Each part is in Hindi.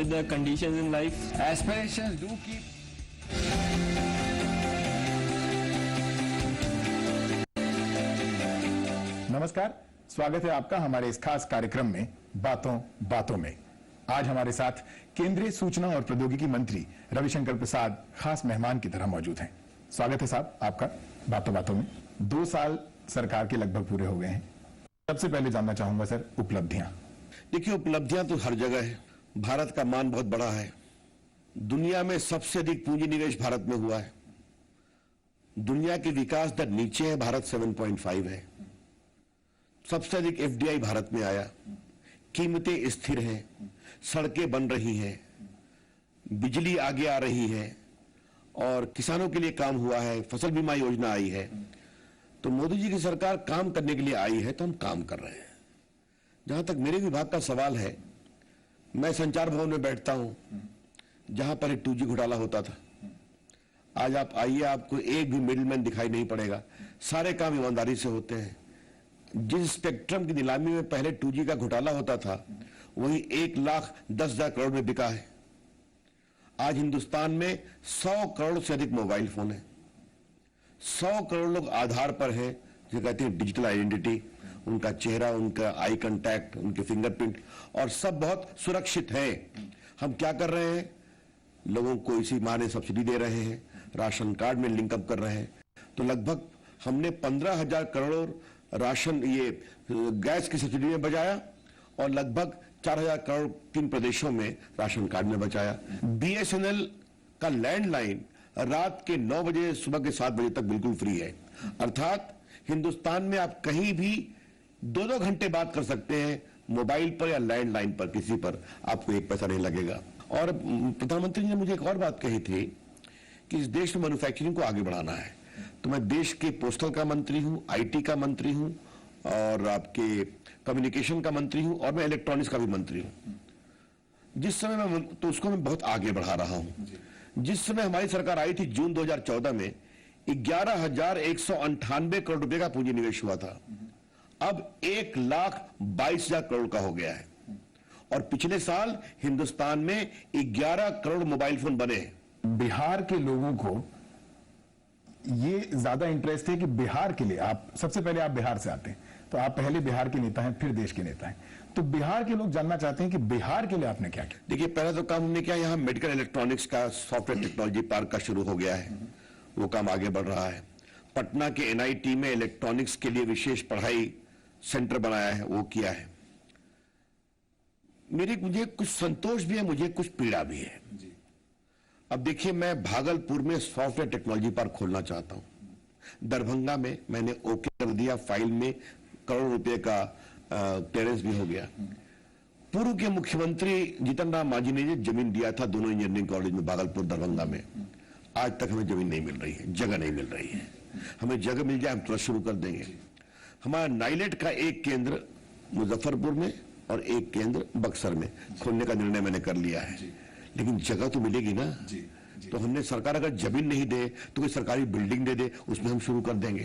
the conditions in life. Aspirations do keep. नमस्कार, स्वागत है आपका हमारे इस खास कार्यक्रम में बातों बातों में। आज हमारे साथ केंद्रीय सूचना और प्रौद्योगिकी मंत्री रविशंकर प्रसाद खास मेहमान की तरह मौजूद हैं। स्वागत है साहब आपका बातों बातों में। 2 साल सरकार के लगभग पूरे हो गए हैं। सबसे पहले जानना चाहूंगा सर, उपलब्धियां। देखिए, उपलब्धियां तो हर जगह है। भारत का मान बहुत बड़ा है। दुनिया में सबसे अधिक पूंजी निवेश भारत में हुआ है। दुनिया की विकास दर नीचे है, भारत 7.5 है। सबसे अधिक एफडीआई भारत में आया। कीमतें स्थिर हैं, सड़कें बन रही हैं, बिजली आगे आ रही है और किसानों के लिए काम हुआ है, फसल बीमा योजना आई है। तो मोदी जी की सरकार काम करने के लिए आई है, तो हम काम कर रहे हैं। जहां तक मेरे विभाग का सवाल है, मैं संचार भवन में बैठता हूं, जहां पर एक 2G घोटाला होता था। आज आप आइए, आपको एक भी मिडिलमैन दिखाई नहीं पड़ेगा। सारे काम ईमानदारी से होते हैं। जिस स्पेक्ट्रम की नीलामी में पहले 2G का घोटाला होता था, वही 1,10,000 करोड़ में बिका है। आज हिंदुस्तान में 100 करोड़ से अधिक मोबाइल फोन है। 100 करोड़ लोग आधार पर हैं, जो कहते हैं डिजिटल आइडेंटिटी। उनका चेहरा, उनका आई कांटेक्ट, उनके फिंगरप्रिंट, और सब बहुत सुरक्षित है। हम क्या कर रहे हैं? लोगों को इसी माह सब्सिडी दे रहे हैं, राशन कार्ड में लिंकअप कर रहे हैं। तो लगभग हमने 15,000 करोड़ राशन, ये गैस की सब्सिडी में बचाया और लगभग 4,000 करोड़ 3 प्रदेशों में राशन कार्ड में बचाया। BSNL का लैंडलाइन रात के 9 बजे सुबह के 7 बजे तक बिल्कुल फ्री है। अर्थात हिंदुस्तान में आप कहीं भी 2-2 घंटे बात कर सकते हैं, मोबाइल पर या लैंडलाइन पर, किसी पर आपको 1 पैसा नहीं लगेगा। और प्रधानमंत्री जी ने मुझे एक और बात कही थी कि इस देश में मैन्युफैक्चरिंग को आगे बढ़ाना है। तो मैं देश के पोस्टल का मंत्री हूं, IT का मंत्री हूं और आपके कम्युनिकेशन का मंत्री हूं और मैं इलेक्ट्रॉनिक्स का भी मंत्री हूं। जिस समय मैं तो उसको मैं बहुत आगे बढ़ा रहा हूं। जिस समय हमारी सरकार आई थी जून 2014 में 11,198 करोड़ रुपए का पूंजी निवेश हुआ था। अब 1,22,000 करोड़ का हो गया है। और पिछले साल हिंदुस्तान में 11 करोड़ मोबाइल फोन बने। बिहार के लोगों को ये ज्यादा इंटरेस्ट है कि बिहार के लिए आप, सबसे पहले आप बिहार से आते हैं, तो आप पहले बिहार के नेता हैं, फिर देश के नेता हैं। तो बिहार के लोग जानना चाहते हैं कि बिहार के लिए आपने क्या किया। देखिए, पहला तो काम हमने किया, यहाँ मेडिकल इलेक्ट्रॉनिक्स का सॉफ्टवेयर टेक्नोलॉजी पार्क का शुरू हो गया है। वो काम आगे बढ़ रहा है। पटना के NIT में इलेक्ट्रॉनिक्स के लिए विशेष पढ़ाई सेंटर बनाया है, वो किया है। मुझे कुछ संतोष भी है, मुझे कुछ पीड़ा भी है। अब देखिए, मैं भागलपुर में सॉफ्टवेयर टेक्नोलॉजी पार्क खोलना चाहता हूं। दरभंगा में मैंने ओके कर दिया, फाइल में करोड़ रुपए का क्लियरेंस भी हो गया। पूर्व के मुख्यमंत्री जीतन राम मांझी ने जमीन दिया था दोनों इंजीनियरिंग कॉलेज में, भागलपुर दरभंगा में। आज तक हमें जमीन नहीं मिल रही है, जगह नहीं मिल रही है। हमें जगह मिल जाए, हम तुरंत शुरू कर देंगे। हमारा नाइलेट का एक केंद्र मुजफ्फरपुर में और एक केंद्र बक्सर में खोलने का निर्णय मैंने कर लिया है। लेकिन जगह तो मिलेगी ना। तो हमने, सरकार अगर जमीन नहीं दे तो कोई सरकारी बिल्डिंग दे दे, उसमें हम शुरू कर देंगे।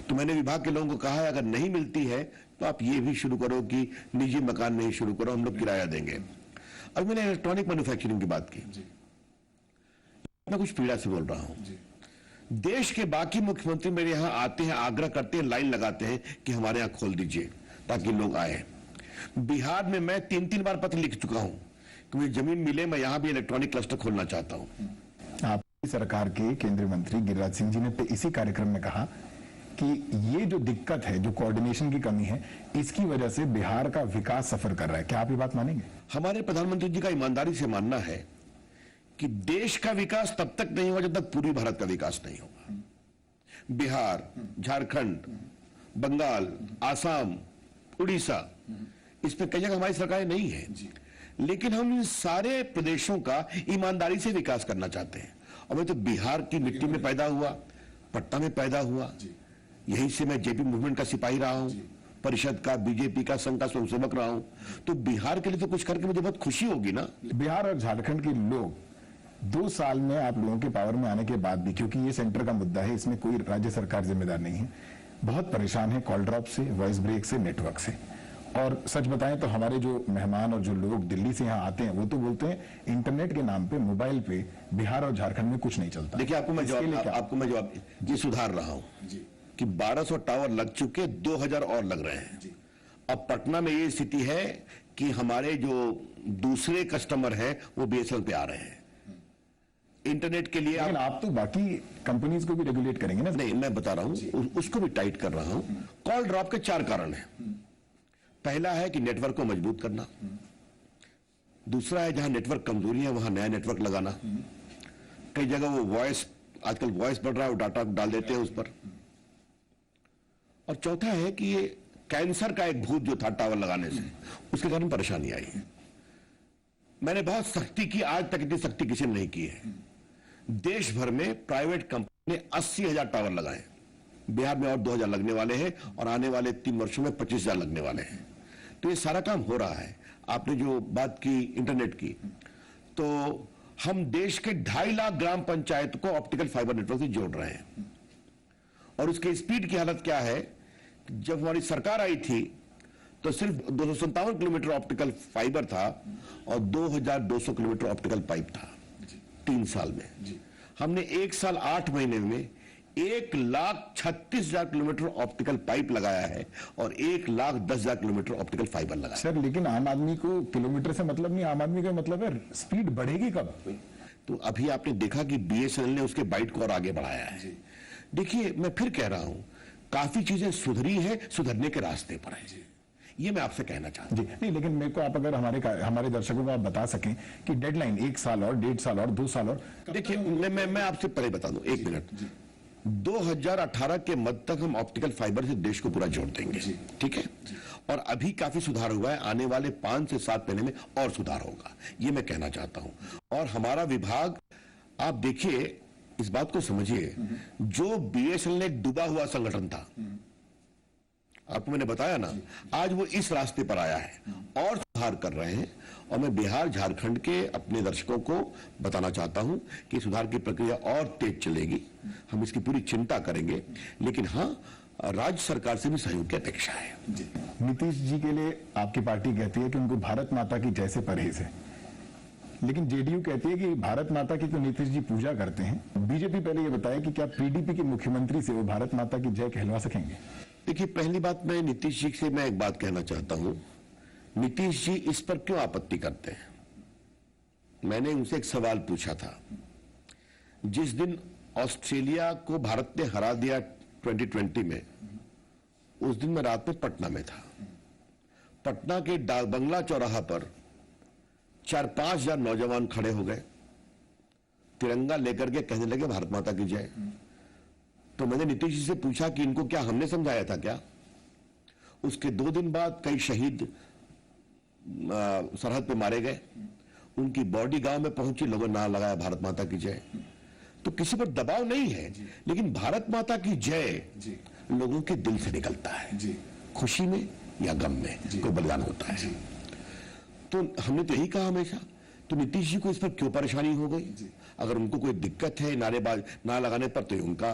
तो मैंने विभाग के लोगों को कहा है, अगर नहीं मिलती है तो आप ये भी शुरू करो कि निजी मकान नहीं शुरू करो, हम लोग किराया देंगे। अब मैंने इलेक्ट्रॉनिक मैन्युफैक्चरिंग की बात की। मैं कुछ पीड़ा से बोल रहा हूं। देश के बाकी मुख्यमंत्री मेरे यहां आते हैं, आग्रह करते हैं, लाइन लगाते हैं कि हमारे यहां खोल दीजिए ताकि लोग आए। बिहार में मैं 3-3 बार पत्र लिख चुका हूं कि मुझे जमीन मिले, मैं यहां भी इलेक्ट्रॉनिक क्लस्टर खोलना चाहता हूं। आपकी सरकार के केंद्रीय मंत्री गिरिराज सिंह जी ने इसी कार्यक्रम में कहा कि ये जो दिक्कत है, जो कोऑर्डिनेशन की कमी है, इसकी वजह से बिहार का विकास सफर कर रहा है। क्या आप ये बात मानेंगे? हमारे प्रधानमंत्री जी का ईमानदारी से मानना है कि देश का विकास तब तक नहीं होगा जब तक पूरी भारत का विकास नहीं होगा। बिहार, झारखंड, बंगाल, आसाम, उड़ीसा, इस पे कई जगह हमारी सरकारें नहीं है। लेकिन हम इन सारे प्रदेशों का ईमानदारी से विकास करना चाहते हैं। और मैं तो बिहार की मिट्टी में पैदा हुआ, पटना में पैदा हुआ, यहीं से मैं जेपी मूवमेंट का सिपाही रहा हूं, परिषद का, बीजेपी का, संघ का स्वयंसेवक रहा हूं। तो बिहार के लिए तो कुछ करके मुझे बहुत खुशी होगी ना। बिहार और झारखंड के लोग 2 साल में आप लोगों के पावर में आने के बाद भी, क्योंकि ये सेंटर का मुद्दा है, इसमें कोई राज्य सरकार जिम्मेदार नहीं है, बहुत परेशान है कॉल ड्रॉप से, वॉइस ब्रेक से, नेटवर्क से। और सच बताएं तो हमारे जो मेहमान और जो लोग दिल्ली से यहाँ आते हैं वो तो बोलते हैं इंटरनेट के नाम पे मोबाइल पे बिहार और झारखंड में कुछ नहीं चलता। देखिए आपको मैं जवाब ये सुधार रहा हूं कि 1200 टावर लग चुके, 2000 और लग रहे हैं। अब पटना में ये स्थिति है कि हमारे जो दूसरे कस्टमर हैं वो बीएसएनएल पे आ रहे हैं इंटरनेट के लिए। लेकिन आप तो बाकी कंपनीज को भी रेगुलेट करेंगे ना? नहीं, मैं बता रहा हूं उसको भी टाइट कर रहा हूं। कॉल ड्रॉप के 4 कारण हैं। पहला है कि नेटवर्क को मजबूत करना, दूसरा है जहां नेटवर्क कमजोरी है वहां नया नेटवर्क लगाना, कई जगह वो वॉइस, आजकल वॉइस बढ़ रहा है, वो डाटा डाल देते हैं उस पर, और चौथा है कि ये कैंसर का एक भूत जो था टावर लगाने से, उसके कारण परेशानी आई है। मैंने बहुत सख्ती की, आज तक इतनी सख्ती किसी ने नहीं की है। देश भर में प्राइवेट कंपनी ने 80,000 टावर लगाए, बिहार में और 2,000 लगने वाले हैं, और आने वाले 3 वर्षों में 25,000 लगने वाले हैं। तो ये सारा काम हो रहा है। आपने जो बात की इंटरनेट की, तो हम देश के 2.5 लाख ग्राम पंचायत को ऑप्टिकल फाइबर नेटवर्क से जोड़ रहे हैं, और उसके स्पीड की हालत क्या है? जब हमारी सरकार आई थी तो सिर्फ 257 किलोमीटर ऑप्टिकल फाइबर था और 2,200 किलोमीटर ऑप्टिकल पाइप था 3 साल में। हमने 1 साल 8 महीने में 1,36,000 किलोमीटर ऑप्टिकल पाइप लगाया है और 1,10,000 किलोमीटर ऑप्टिकल फाइबर लगाया। सर लेकिन आम आदमी को किलोमीटर से मतलब नहीं, आम आदमी का मतलब है स्पीड बढ़ेगी कब? तो अभी आपने देखा कि बीएसएनएल ने उसके बाइट को और आगे बढ़ाया है। देखिए मैं फिर कह रहा हूं, काफी चीजें सुधरी है, सुधरने के रास्ते पर है, ये मैं आपसे कहना चाहता हूं। नहीं, लेकिन मेरे को आप अगर हमारे दर्शकों को आप बता सकें कि डेडलाइन 1 साल और 1.5 साल और 2 साल और। देखिए मैं आपसे पहले बता दूं, 1 मिनट। 2018 के मध्य तक हम ऑप्टिकल फाइबर से देश को पूरा जोड़ देंगे, ठीक है? और अभी काफी सुधार हुआ है, आने वाले 5 से 7 महीने में और सुधार होगा, ये मैं कहना चाहता हूं। और हमारा विभाग, आप देखिए, इस बात को समझिए, जो बीएसएनएल एक डूबा हुआ संगठन था, आपको मैंने बताया ना, आज वो इस रास्ते पर आया है और सुधार कर रहे हैं। और मैं बिहार झारखंड के अपने दर्शकों को बताना चाहता हूं कि सुधार की प्रक्रिया और तेज चलेगी, हम इसकी पूरी चिंता करेंगे, लेकिन हां, राज्य सरकार से भी सहयोग की अपेक्षा है। नीतीश जी के लिए आपकी पार्टी कहती है कि उनको भारत माता की जय से परहेज है, लेकिन जेडीयू कहती है कि भारत माता की तो नीतीश जी पूजा करते हैं। बीजेपी पहले ये बताया कि क्या पीडीपी के मुख्यमंत्री से वो भारत माता की जय कहलवा सकेंगे? देखिए, पहली बात, मैं नीतीश जी से मैं एक बात कहना चाहता हूं। नीतीश जी इस पर क्यों आपत्ति करते हैं? मैंने उनसे एक सवाल पूछा था। जिस दिन ऑस्ट्रेलिया को भारत ने हरा दिया 2020 में, उस दिन मैं रात में पटना में था। पटना के डाक बंगला चौराहा पर 4-5 हजार नौजवान खड़े हो गए, तिरंगा लेकर के कहने लगे भारत माता की जय। तो मैंने नीतीश जी से पूछा कि इनको क्या हमने समझाया था क्या? उसके 2 दिन बाद कई शहीद सरहद पे मारे गए, उनकी बॉडी गांव में पहुंची, लोगों ने नारा लगाया भारत माता की जय। तो किसी पर दबाव नहीं है, लेकिन भारत माता की जय लोगों के दिल से निकलता है, खुशी में या गम में कोई बलिदान होता है। तो हमने तो यही कहा हमेशा। तो नीतीश जी को इस पर क्यों परेशानी हो गई? अगर उनको कोई दिक्कत है नारा लगाने पर, तो उनका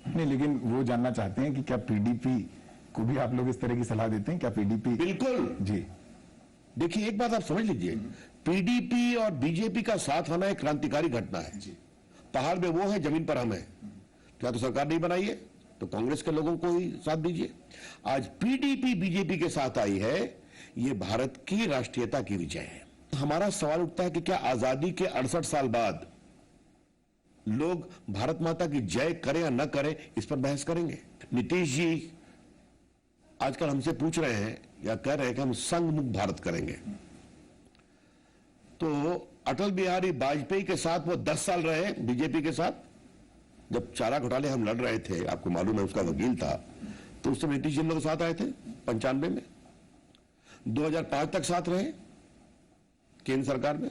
नहीं, लेकिन वो जानना चाहते हैं कि क्या पीडीपी को भी आप लोग इस तरह की सलाह देते हैं? क्या पीडीपी? बिल्कुल जी। देखिए, एक बात आप समझ लीजिए, पीडीपी और बीजेपी का साथ आना एक क्रांतिकारी घटना है। पहाड़ में वो है, जमीन पर हम है। क्या तो सरकार नहीं बनाई है तो कांग्रेस के लोगों को ही साथ दीजिए। आज पीडीपी बीजेपी के साथ आई है, ये भारत की राष्ट्रीयता की विजय है। हमारा सवाल उठता है कि क्या आजादी के 68 साल बाद लोग भारत माता की जय करें या न करें, इस पर बहस करेंगे? नीतीश जी आजकल हमसे पूछ रहे हैं या कह रहे हैं कि हम संघमुख भारत करेंगे। तो अटल बिहारी वाजपेयी के साथ वो 10 साल रहे बीजेपी के साथ। जब चारा घोटाले हम लड़ रहे थे, आपको मालूम है, उसका वकील था, तो उस समय नीतीश जी लोग साथ आए थे 95 में। 2005 तक साथ रहे केंद्र सरकार में,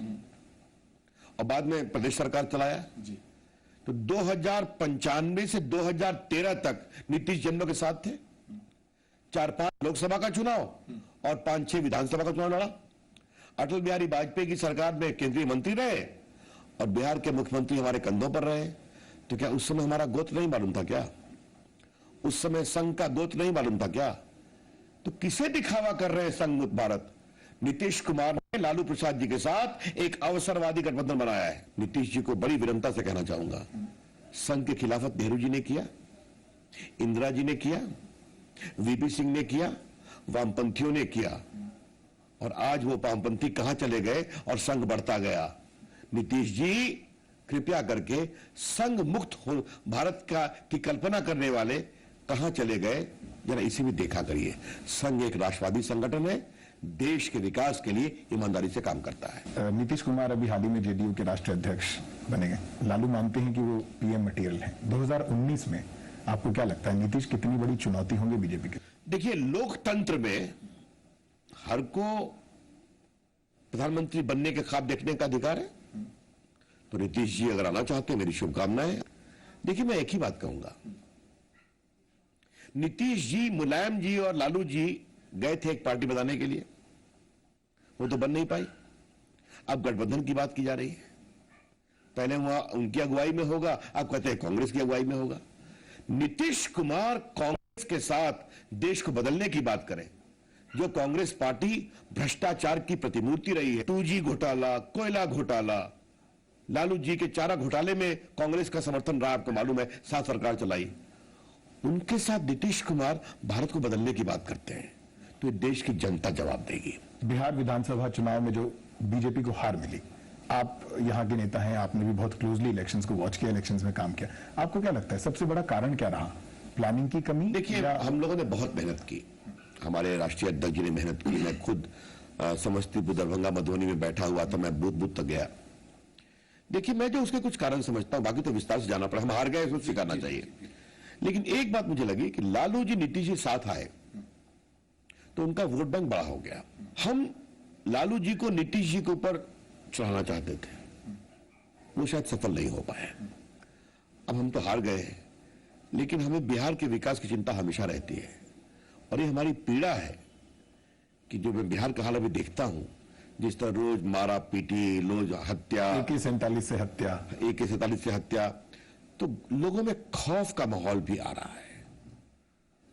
और बाद में प्रदेश सरकार चलाया। तो 2095 से 2013 तक नीतीश जी के साथ थे। 4-5 लोकसभा का चुनाव और 5-6 विधानसभा का चुनाव लड़ा। अटल बिहारी वाजपेयी की सरकार में केंद्रीय मंत्री रहे और बिहार के मुख्यमंत्री हमारे कंधों पर रहे। तो क्या उस समय हमारा गोत्र नहीं मालूम था क्या? उस समय संघ का गोत्र नहीं मालूम था क्या? तो किसे दिखावा कर रहे हैं संघ मुक्त भारत? नीतीश कुमार ने लालू प्रसाद जी के साथ एक अवसरवादी गठबंधन बनाया है। नीतीश जी को बड़ी विनम्रता से कहना चाहूंगा, संघ की खिलाफत नेहरू जी ने किया, इंदिरा जी ने किया, वीपी सिंह ने किया, वामपंथियों ने किया, और आज वो वामपंथी कहां चले गए और संघ बढ़ता गया। नीतीश जी कृपया करके संघ मुक्त हो भारत का की कल्पना करने वाले कहां चले गए, जरा इसे भी देखा करिए। संघ एक राष्ट्रवादी संगठन है, देश के विकास के लिए ईमानदारी से काम करता है। नीतीश कुमार अभी हाल ही में जेडीयू के राष्ट्रीय अध्यक्ष बने गए। लालू मानते हैं कि वो पीएम मटेरियल है। 2019 में आपको क्या लगता है नीतीश कितनी बड़ी चुनौती होंगे बीजेपी के? देखिए, लोकतंत्र में हर को प्रधानमंत्री बनने के ख्वाब देखने का अधिकार है, तो नीतीश जी अगर आना चाहते हैं, मेरी शुभकामनाएं। देखिए, मैं एक ही बात कहूंगा, नीतीश जी, मुलायम जी और लालू जी गए थे एक पार्टी बनाने के लिए, वो तो बन नहीं पाई। अब गठबंधन की बात की जा रही है। पहले वहां उनकी अगुवाई में होगा, अब कहते हैं कांग्रेस की अगुवाई में होगा। नीतीश कुमार कांग्रेस के साथ देश को बदलने की बात करें। जो कांग्रेस पार्टी भ्रष्टाचार की प्रतिमूर्ति रही है, 2G घोटाला, कोयला घोटाला, लालू जी के चारा घोटाले में कांग्रेस का समर्थन रहा, आपको मालूम है, साथ सरकार चलाई। उनके साथ नीतीश कुमार भारत को बदलने की बात करते हैं, तो ये देश की जनता जवाब देगी। बिहार विधानसभा चुनाव में जो बीजेपी को हार मिली, आप यहाँ के नेता हैं, आपने भी बहुत क्लोजली इलेक्शंस को वॉच किया, इलेक्शंस में काम किया, आपको क्या लगता है सबसे बड़ा कारण क्या रहा? प्लानिंग की कमी? देखिए, हम लोगों ने बहुत मेहनत की, हमारे राष्ट्रीय अध्यक्ष जी ने मेहनत की। मैं खुद समस्तीपुर, दरभंगा, मधुबनी में बैठा हुआ था, मैं बूथ बूथ तक गया। देखिए, मैं जो उसके कुछ कारण समझता हूं, बाकी तो विस्तार से जाना पड़ा, हम हार गए, इसको स्वीकारना चाहिए। लेकिन एक बात मुझे लगी कि लालू जी नीतीश जी साथ आए तो उनका वोट बैंक बड़ा हो गया। हम लालू जी को नीतीश जी के ऊपर चढ़ाना चाहते थे, वो शायद सफल नहीं हो पाए। अब हम तो हार गए हैं, लेकिन हमें बिहार के विकास की चिंता हमेशा रहती है, और ये हमारी पीड़ा है कि जो मैं बिहार का हाल अभी देखता हूं, जिस तरह रोज मारा पीटी, रोज हत्या, AK-47 से हत्या, AK-47 से हत्या, तो लोगों में खौफ का माहौल भी आ रहा है।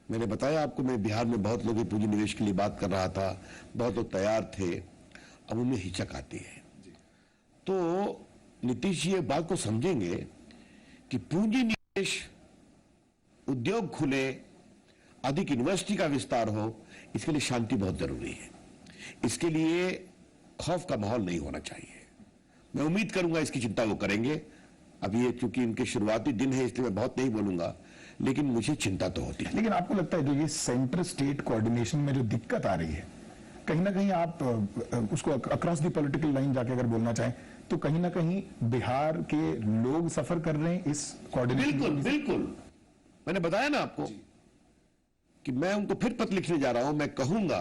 मैंने बताया आपको, मैं बिहार में बहुत लोगों के पूंजी निवेश के लिए बात कर रहा था, बहुत लोग तैयार थे, अब उनमें हिचक आती है। तो नीतीश जी ये बात को समझेंगे कि पूंजी निवेश, उद्योग खुले, अधिक यूनिवर्सिटी का विस्तार हो, इसके लिए शांति बहुत जरूरी है। इसके लिए खौफ का माहौल नहीं होना चाहिए। मैं उम्मीद करूंगा इसकी चिंता वो करेंगे। अभी ये चूंकि इनके शुरुआती दिन है, इसलिए मैं बहुत नहीं बोलूंगा, लेकिन मुझे चिंता तो होती है। लेकिन आपको लगता है जो ये सेंटर स्टेट कोऑर्डिनेशन में जो दिक्कत आ रही है, कहीं ना कहीं आप उसको अक्रॉस द पॉलिटिकल लाइन जाके अगर बोलना चाहें, तो कहीं ना कहीं बिहार के लोग सफर कर रहे हैं इस कोऑर्डिनेशन? बिल्कुल बिल्कुल, मैंने बताया ना आपको कि मैं उनको फिर पत्र लिखने जा रहा हूं। मैं कहूंगा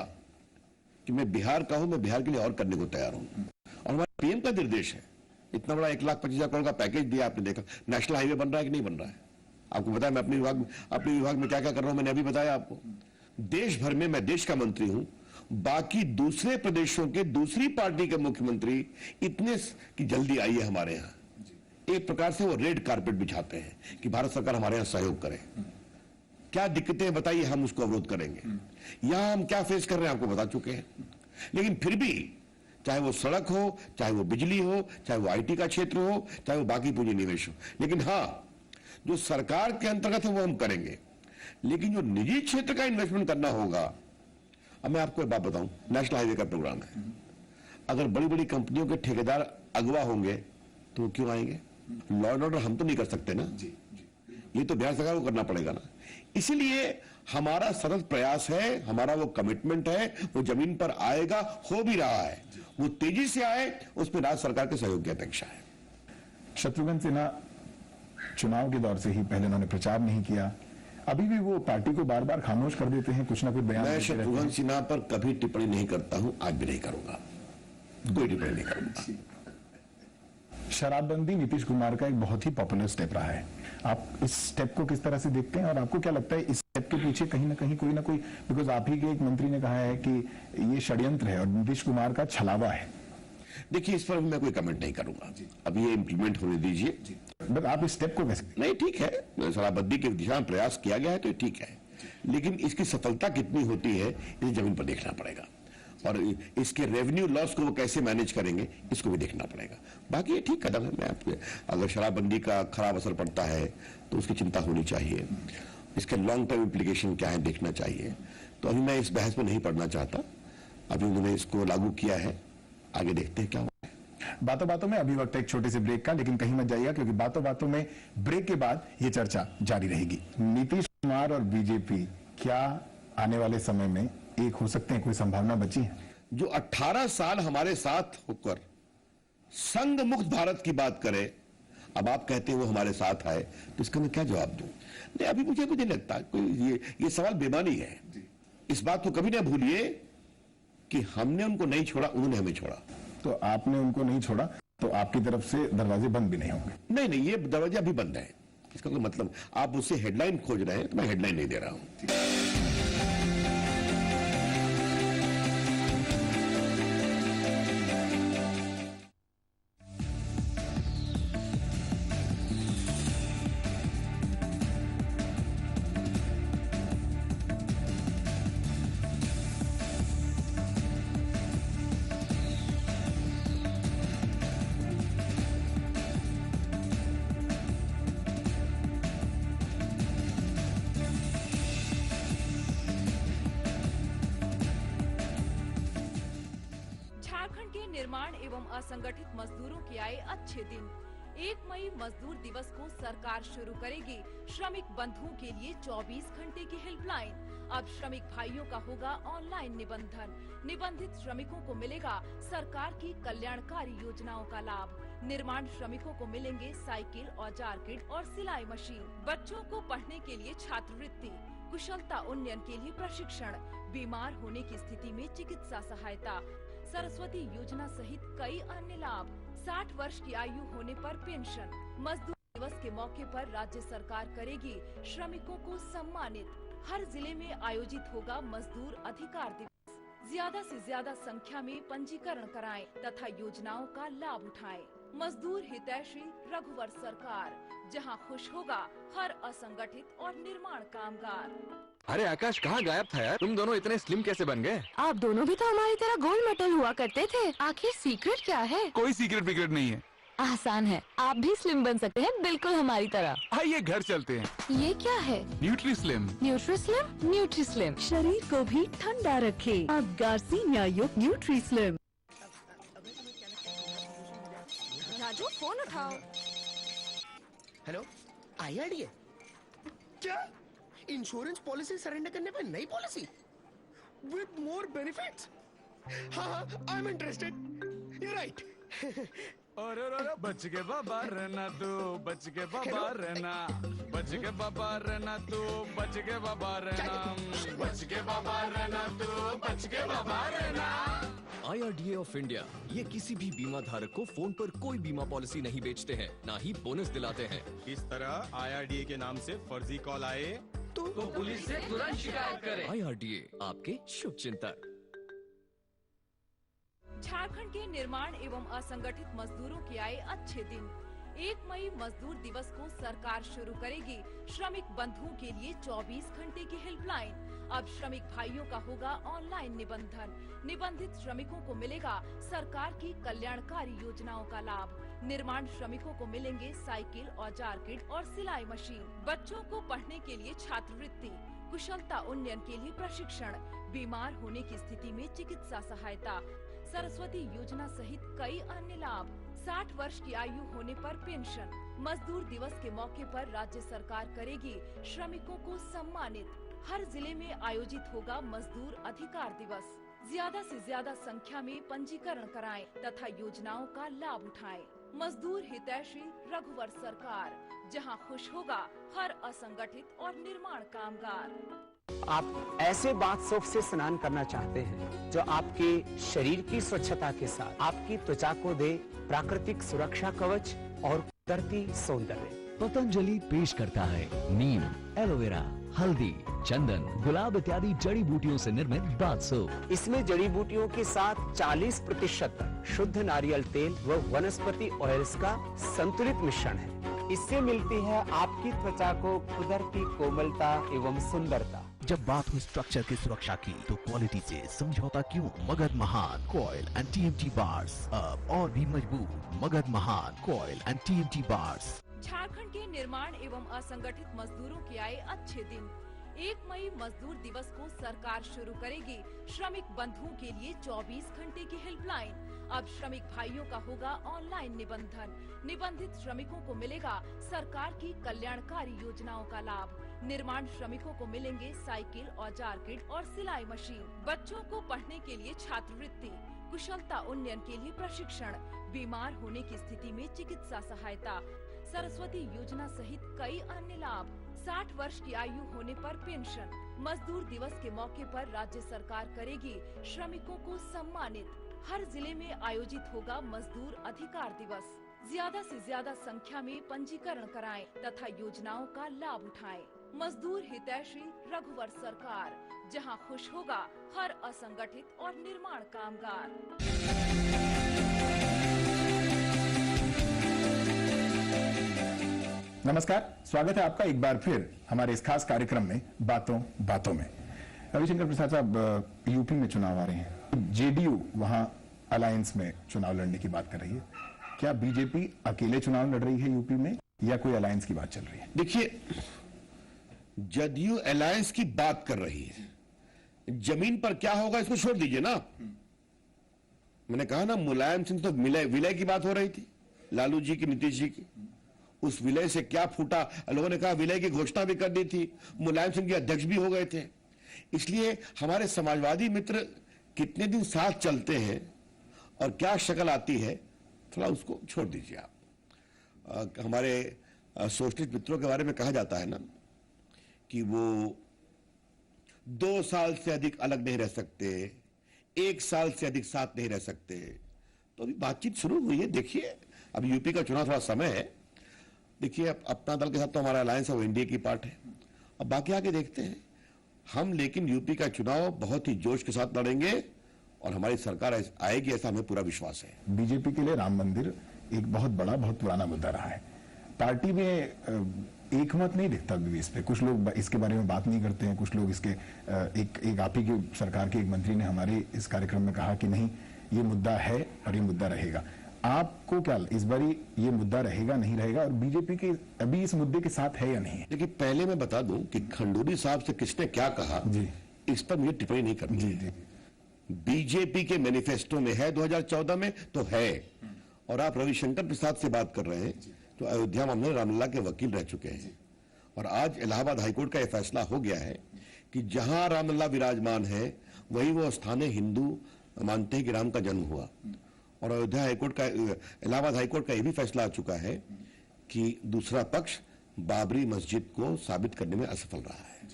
कि मैं बिहार का हूं, मैं बिहार के लिए और करने को तैयार हूं। और हमारे पीएम का निर्देश है, इतना बड़ा 1,25,000 करोड़ का पैकेज दिया, आपने देखा नेशनल हाईवे बन रहा है कि नहीं बन रहा है? आपको बताया मैं अपने विभाग में क्या क्या कर रहा हूं, मैंने अभी बताया आपको। देश भर में मैं देश का मंत्री हूं, बाकी दूसरे प्रदेशों के दूसरी पार्टी के मुख्यमंत्री इतने की जल्दी आइए हमारे यहां, एक प्रकार से वो रेड कारपेट बिछाते हैं कि भारत सरकार हमारे यहां सहयोग करे। क्या दिक्कतें बताइए, हम उसको अवरोध करेंगे। यहां हम क्या फेस कर रहे हैं आपको बता चुके हैं, लेकिन फिर भी चाहे वो सड़क हो, चाहे वो बिजली हो, चाहे वो IT का क्षेत्र हो, चाहे वो बाकी पूंजी निवेश हो, लेकिन हां, जो सरकार के अंतर्गत है वो हम करेंगे। लेकिन जो निजी क्षेत्र का इन्वेस्टमेंट करना होगा, अब मैं आपको एक बात बताऊं, नेशनल हाईवे का प्रोग्राम है, अगर बड़ी बड़ी कंपनियों के ठेकेदार अगवा होंगे तो वो क्यों आएंगे? लॉ एंड ऑर्डर हम तो नहीं कर सकते ना, ये तो बिहार सरकार को करना पड़ेगा ना। इसीलिए हमारा सतत प्रयास है, हमारा वो कमिटमेंट है, वो जमीन पर आएगा, हो भी रहा है, वो तेजी से आए, उसमें राज्य सरकार के सहयोग की अपेक्षा है। शत्रुघ्न सिन्हा चुनाव के दौर से ही पहले उन्होंने प्रचार नहीं किया, अभी भी वो पार्टी को बार बार खामोश कर देते हैं, कुछ ना कुछ बयान। मैं शत्रुघ्न सिन्हा पर कभी टिप्पणी नहीं करता हूं, आज भी नहीं करूंगा, कोई टिप्पणी नहीं करूंगा। शराबबंदी नीतीश कुमार का एक बहुत ही पॉपुलर स्टेप रहा है, आप इस स्टेप को किस तरह से देखते हैं, और आपको क्या लगता है इस स्टेप के पीछे कहीं ना कहीं कोई ना कोई, बिकॉज आप ही के एक मंत्री ने कहा है कि ये षड्यंत्र है और नीतीश कुमार का छलावा है। देखिए, इस पर मैं कोई कमेंट नहीं करूंगा, अब ये इंप्लीमेंट होने दीजिए। बट आप इस स्टेप को कैसे? नहीं, ठीक है, शराबबंदी की दिशा में प्रयास किया गया है तो ठीक है, लेकिन इसकी सफलता कितनी होती है इसे जमीन पर देखना पड़ेगा, और इसके रेवेन्यू लॉस को वो कैसे मैनेज करेंगे इसको भी देखना पड़ेगा। बाकी ये ठीक कदम है। मैं आपके, अगर शराबबंदी का खराब असर पड़ता है तो उसकी चिंता होनी चाहिए, इसके लॉन्ग टर्म इम्प्लीकेशन क्या है देखना चाहिए। तो अभी मैं इस बहस में नहीं पढ़ना चाहता, अभी उन्होंने इसको लागू किया है, आगे देखते हैं क्या होगा। बातों बातों में अभी वक्त है एक छोटे से ब्रेक का, लेकिन कहीं मत जाइएगा क्योंकि बातों बातों में ब्रेक के बाद ये चर्चा जारी रहेगी। नीतीश कुमार और बीजेपी क्या आने वाले समय में एक हो सकते हैं, कोई संभावना बची है? जो 18 साल हमारे साथ होकर संघ मुक्त भारत की बात करे, अब आप कहते हैं वो हमारे साथ आए, तो इसका मैं क्या जवाब दूं? नहीं, अभी मुझे नहीं लगता कोई ये सवाल बेमानी है। इस बात को कभी ना भूलिए कि हमने उनको नहीं छोड़ा, उन्होंने हमें छोड़ा। तो आपने उनको नहीं छोड़ा तो आपकी तरफ से दरवाजे बंद भी नहीं होंगे? नहीं, ये दरवाजा अभी बंद है। इसका कोई मतलब, आप उससे हेडलाइन खोज रहे हैं तो मैं हेडलाइन नहीं दे रहा हूं। झारखंड के निर्माण एवं असंगठित मजदूरों के आए अच्छे दिन। 1 मई मजदूर दिवस को सरकार शुरू करेगी श्रमिक बंधुओं के लिए 24 घंटे की हेल्पलाइन। अब श्रमिक भाइयों का होगा ऑनलाइन निबंधन। निबंधित श्रमिकों को मिलेगा सरकार की कल्याणकारी योजनाओं का लाभ। निर्माण श्रमिकों को मिलेंगे साइकिल, औजार किट और सिलाई मशीन। बच्चों को पढ़ने के लिए छात्रवृत्ति, कुशलता उन्नयन के लिए प्रशिक्षण, बीमार होने की स्थिति में चिकित्सा सहायता, सरस्वती योजना सहित कई अन्य लाभ। 60 वर्ष की आयु होने पर पेंशन। मजदूर दिवस के मौके पर राज्य सरकार करेगी श्रमिकों को सम्मानित। हर जिले में आयोजित होगा मजदूर अधिकार दिवस। ज्यादा से ज्यादा संख्या में पंजीकरण कराएं तथा योजनाओं का लाभ उठाएं। मजदूर हितैषी रघुवर सरकार, जहां खुश होगा हर असंगठित और निर्माण कामगार। अरे आकाश, कहाँ गायब था यार? तुम दोनों इतने स्लिम कैसे बन गए? आप दोनों भी तो हमारी तरह गोल्ड मेडल हुआ करते थे। आखिर सीक्रेट क्या है? कोई सीक्रेट विक्रेट नहीं है। आसान है, आप भी स्लिम बन सकते हैं, बिल्कुल हमारी तरह। आइए घर चलते हैं। ये क्या है? Nutri slim. Nutri slim? Nutri slim शरीर को भी ठंडा रखे। अब गार्सिनिया युक्त न्यूट्री स्लिम। राजू, फोन उठाओ। Hello, IRDA? क्या इंश्योरेंस पॉलिसी सरेंडर करने पे नई पॉलिसी विद मोर बेनिफिट्स? हाँ, I am interested. You right. और बच के बाबा रहना तू, बच के बाबा रहना, बच के बाबा रहना तू, बच के बाबा रहना, बच के बाबा रहना तू, बच के बाबा रहना। IRDA ऑफ इंडिया ये किसी भी बीमा धारक को फोन पर कोई बीमा पॉलिसी नहीं बेचते हैं, ना ही बोनस दिलाते हैं। इस तरह IRDA के नाम से फर्जी कॉल आए तो पुलिस से तुरंत शिकायत करें। IRDA आपके शुभ चिंतक। झारखंड के निर्माण एवं असंगठित मजदूरों के आए अच्छे दिन। 1 मई मजदूर दिवस को सरकार शुरू करेगी श्रमिक बंधुओं के लिए 24 घंटे की हेल्पलाइन। अब श्रमिक भाइयों का होगा ऑनलाइन निबंधन। निबंधित श्रमिकों को मिलेगा सरकार की कल्याणकारी योजनाओं का लाभ। निर्माण श्रमिकों को मिलेंगे साइकिल, औजार किट और सिलाई मशीन। बच्चों को पढ़ने के लिए छात्रवृत्ति, कुशलता उन्नयन के लिए प्रशिक्षण, बीमार होने की स्थिति में चिकित्सा सहायता, सरस्वती योजना सहित कई अन्य लाभ। 60 वर्ष की आयु होने पर पेंशन। मजदूर दिवस के मौके पर राज्य सरकार करेगी श्रमिकों को सम्मानित। हर जिले में आयोजित होगा मजदूर अधिकार दिवस। ज्यादा से ज्यादा संख्या में पंजीकरण कराएं तथा योजनाओं का लाभ उठाएं। मजदूर हितैषी रघुवर सरकार, जहां खुश होगा हर असंगठित और निर्माण कामगार। आप ऐसे बाथ सोप से स्नान करना चाहते हैं जो आपके शरीर की स्वच्छता के साथ आपकी त्वचा को दे प्राकृतिक सुरक्षा कवच और कुदरती सौंदर्य। पतंजलि पेश करता है नीम, एलोवेरा, हल्दी, चंदन, गुलाब इत्यादि जड़ी बूटियों से निर्मित बाथ सोप। इसमें जड़ी बूटियों के साथ 40% शुद्ध नारियल तेल व वनस्पति ऑयल्स का संतुलित मिश्रण है। इससे मिलती है आपकी त्वचा को कुदरती कोमलता एवं सुंदरता। जब बात हो स्ट्रक्चर की सुरक्षा की तो क्वालिटी से समझौता क्यों? मगध महान कॉइल एंड टीएमटी बार्स अब और भी मजबूत। मगध महान coil and TMT bars. Jharkhand के निर्माण एवं असंगठित मजदूरों के आए अच्छे दिन। 1 मई मजदूर दिवस को सरकार शुरू करेगी श्रमिक बंधुओं के लिए 24 घंटे की हेल्पलाइन। अब श्रमिक भाइयों का होगा ऑनलाइन निबंधन। निबंधित श्रमिकों को मिलेगा सरकार की कल्याणकारी योजनाओं का लाभ। निर्माण श्रमिकों को मिलेंगे साइकिल, औजार किट और सिलाई मशीन। बच्चों को पढ़ने के लिए छात्रवृत्ति, कुशलता उन्नयन के लिए प्रशिक्षण, बीमार होने की स्थिति में चिकित्सा सहायता, सरस्वती योजना सहित कई अन्य लाभ। 60 वर्ष की आयु होने पर पेंशन। मजदूर दिवस के मौके पर राज्य सरकार करेगी श्रमिकों को सम्मानित। हर जिले में आयोजित होगा मजदूर अधिकार दिवस। ज्यादा से ज्यादा संख्या में पंजीकरण कराएं तथा योजनाओं का लाभ उठाएं। मजदूर हितैषी रघुवर सरकार, जहां खुश होगा हर असंगठित और निर्माण कामगार। नमस्कार, स्वागत है आपका एक बार फिर हमारे इस खास कार्यक्रम में बातों बातों में। रविशंकर प्रसाद साहब, यूपी में चुनाव आ रहे हैं। जेडीयू वहां अलायंस में चुनाव लड़ने की बात कर रही है। क्या बीजेपी अकेले चुनाव लड़ रही है यूपी में या कोई अलायंस की बात चल रही है? देखिए, जदयू अलायंस की बात कर रही है, जमीन पर क्या होगा इसको छोड़ दीजिए ना। मैंने कहा ना, मुलायम सिंह तो विलय की बात हो रही थी, लालू जी की, नीतीश जी की। उस विलय से क्या फूटा? लोगों ने कहा विलय की घोषणा भी कर दी थी, मुलायम सिंह के अध्यक्ष भी हो गए थे। इसलिए हमारे समाजवादी मित्र कितने दिन साथ चलते हैं और क्या शक्ल आती है, थोड़ा उसको छोड़ दीजिए आप। हमारे सोशलिस्ट मित्रों के बारे में कहा जाता है ना कि वो 2 साल से अधिक अलग नहीं रह सकते, 1 साल से अधिक साथ नहीं रह सकते। तो अभी बातचीत शुरू हुई है। देखिए, अब यूपी का चुनाव थोड़ा समय है। देखिए, अपना दल के साथ तो हमारा अलायंस है, वो एनडीए की पार्ट है। अब बाकी आगे देखते हैं हम। लेकिन यूपी का चुनाव बहुत ही जोश के साथ लड़ेंगे और हमारी सरकार आएगी, ऐसा हमें पूरा विश्वास है। बीजेपी के लिए राम मंदिर एक बहुत बड़ा, बहुत पुराना मुद्दा रहा है। पार्टी में एक मत नहीं दिखता अभी इस पे। कुछ लोग इसके बारे में बात नहीं करते हैं, कुछ लोग इसके एक आप ही की सरकार के एक मंत्री ने हमारे इस कार्यक्रम में कहा कि नहीं, ये मुद्दा है और ये मुद्दा रहेगा। आपको क्या इस बारी ये मुद्दा रहेगा, नहीं रहेगा, और बीजेपी के अभी इस मुद्दे के साथ है या नहीं? देखिए, पहले मैं बता दूं कि खंडूरी साहब से किसने क्या कहा जी, इस पर मुझे टिप्पणी नहीं करनी है। बीजेपी के मैनिफेस्टो में है, 2014 में तो है। और आप रविशंकर प्रसाद से बात कर रहे हैं, तो अयोध्या मामले में रामलला के वकील रह चुके हैं। और आज इलाहाबाद हाईकोर्ट का यह फैसला हो गया है कि जहां रामलला विराजमान है वही वो स्थान है। हिंदू मानते हैं कि राम का जन्म हुआ। और अयोध्या हाईकोर्ट का, इलाहाबाद हाईकोर्ट का यह भी फैसला आ चुका है कि दूसरा पक्ष बाबरी मस्जिद को साबित करने में असफल रहा है।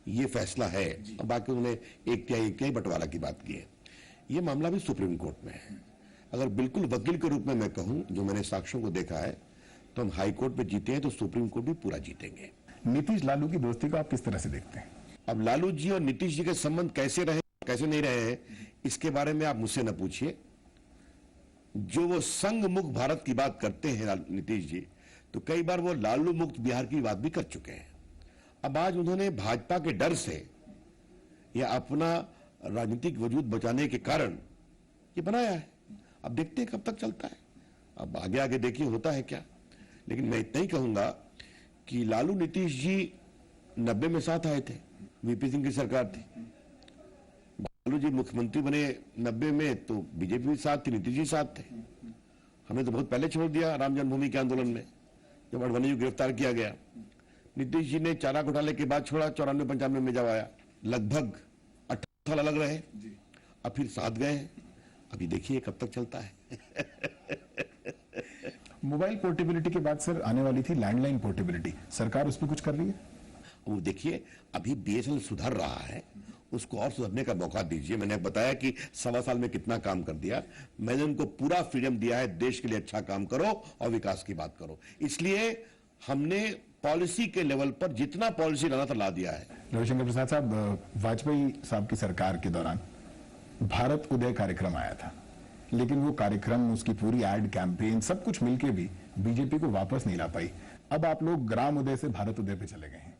ये फैसला है। और बाकी उन्होंने एक तिहाई बंटवारा की बात की है। ये मामला भी सुप्रीम कोर्ट में है। अगर बिल्कुल वकील के रूप में मैं कहूं, जो मैंने साक्ष्यों को देखा है, तो हम हाई कोर्ट में जीते हैं तो सुप्रीम कोर्ट भी पूरा जीतेंगे। नीतीश लालू की दोस्ती को आप किस तरह से देखते हैं? अब लालू जी और नीतीश जी के संबंध कैसे रहे, कैसे नहीं रहे हैं, इसके बारे में आप मुझसे न पूछिए। जो वो संघ मुक्त भारत की बात करते हैं नीतीश जी, तो कई बार वो लालू मुक्त बिहार की बात भी कर चुके हैं। अब आज उन्होंने भाजपा के डर से या अपना राजनीतिक वजूद बचाने के कारण ये बनाया है। अब देखते हैं कब तक चलता है। अब आगे आगे देखिए होता है क्या। लेकिन मैं इतना ही कहूंगा कि लालू नीतीश जी 90 में साथ आए थे, वीपी सिंह की सरकार थी। लालू जी मुख्यमंत्री बने 90 में, तो बीजेपी भी साथ थी, नीतीश जी साथ थे। हमने तो बहुत पहले छोड़ दिया राम जन्मभूमि के आंदोलन में, जब अडवाणी को गिरफ्तार किया गया। नीतीश जी ने चारा घोटाले के बाद छोड़ा, 94-95 में जब आया। लगभग 18 साल अलग रहे, अब फिर साथ गए हैं। अभी देखिए कब तक चलता है। मोबाइल पोर्टेबिलिटी के बाद सर आने वाली थी लैंडलाइन पोर्टेबिलिटी, सरकार उस पर कुछ कर रही है? वो देखिए, अभी बीएसएनएल सुधर रहा है, उसको और सुधरने का मौका दीजिए। मैंने बताया कि 1.25 साल में कितना काम कर दिया। मैंने उनको पूरा फ्रीडम दिया है, देश के लिए अच्छा काम करो और विकास की बात करो। इसलिए हमने पॉलिसी के लेवल पर जितना पॉलिसी लाना था ला दिया है। रविशंकर प्रसाद साहब, वाजपेयी साहब की सरकार के दौरान भारत उदय कार्यक्रम आया था, लेकिन वो कार्यक्रम, उसकी पूरी एड कैंपेन, सब कुछ मिलके भी बीजेपी को वापस नहीं ला पाई। अब आप लोग ग्राम उदय से भारत उदय पे चले गए हैं,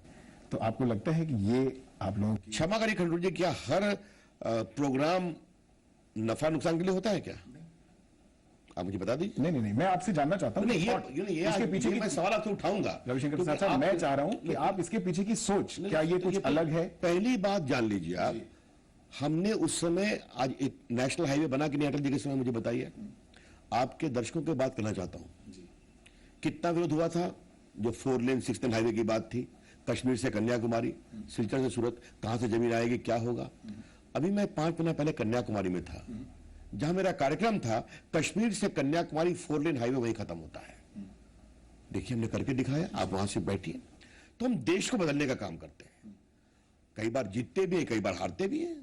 तो आपको लगता है कि ये आप लोगों की क्षमा करिए खंडूर जी, क्या हर प्रोग्राम नफा नुकसान के लिए होता है क्या? आप मुझे बता दीजिए। नहीं, मैं आपसे जानना चाहता हूँ इसके पीछे मैं सवाल आपसे उठाऊंगा। रविशंकर प्रसाद साहब, मैं चाह रहा हूं कि आप इसके पीछे की सोच, क्या ये कुछ अलग है? पहली बात जान लीजिए आप, हमने उस समय आज एक नेशनल हाईवे बना कि नहीं अटल जी के समय, मुझे बताइए। आपके दर्शकों की बात करना चाहता हूं, कितना विरोध हुआ था जो 4 लेन 6 लेन हाईवे की बात थी, कश्मीर से कन्याकुमारी, सिलचर से सूरत, कहां से जमीन आएगी, क्या होगा। अभी मैं 5 महीना पहले कन्याकुमारी में था, जहां मेरा कार्यक्रम था कश्मीर से कन्याकुमारी 4 लेन हाईवे वहीं खत्म होता है। देखिए हमने करके दिखाया, आप वहां से बैठिए। तो हम देश को बदलने का काम करते हैं, कई बार जीतते भी हैं, कई बार हारते भी हैं।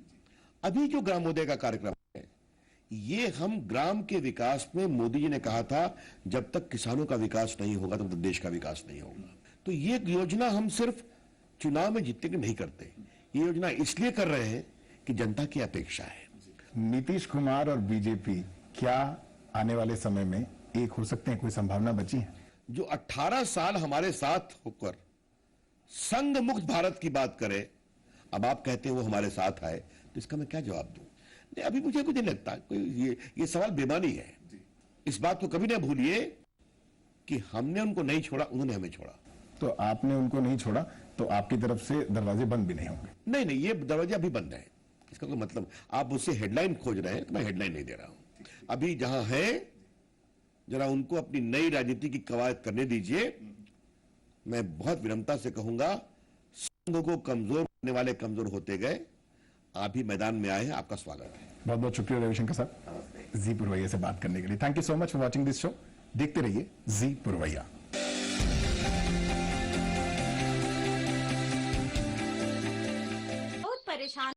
अभी जो ग्रामोदय का कार्यक्रम है, ये हम ग्राम के विकास में, मोदी जी ने कहा था जब तक किसानों का विकास नहीं होगा तब तक देश का विकास नहीं होगा। तो ये योजना हम सिर्फ चुनाव में जीतने के नहीं करते, ये योजना इसलिए कर रहे हैं कि जनता की अपेक्षा है। नीतीश कुमार और बीजेपी क्या आने वाले समय में एक हो सकते हैं? कोई संभावना बची है? जो 18 साल हमारे साथ होकर संघ मुक्त भारत की बात करे, अब आप कहते हैं वो हमारे साथ आए, तो इसका मैं क्या जवाब दूं? नहीं, अभी मुझे कुछ नहीं लगता कोई ये सवाल बेमानी है। इस बात को कभी ना भूलिए कि हमने उनको नहीं छोड़ा, उन्होंने हमें छोड़ा। तो आपने उनको नहीं छोड़ा, तो आपकी तरफ से दरवाजे बंद भी नहीं होंगे? नहीं, ये दरवाजे अभी बंद है। इसका कोई मतलब, आप मुझसे हेडलाइन खोज रहे हैं तो मैं हेडलाइन नहीं दे रहा हूं। अभी जहां है जरा उनको अपनी नई राजनीति की कवायद करने दीजिए। मैं बहुत विनम्रता से कहूंगा, संघ को कमजोर करने वाले कमजोर होते गए, आप भी मैदान में आए हैं, आपका स्वागत है। बहुत बहुत शुक्रिया रविशंकर साहब, जी पुरवैया से बात करने के लिए। Thank you so much for watching this show. देखते रहिए जी पुरवैया।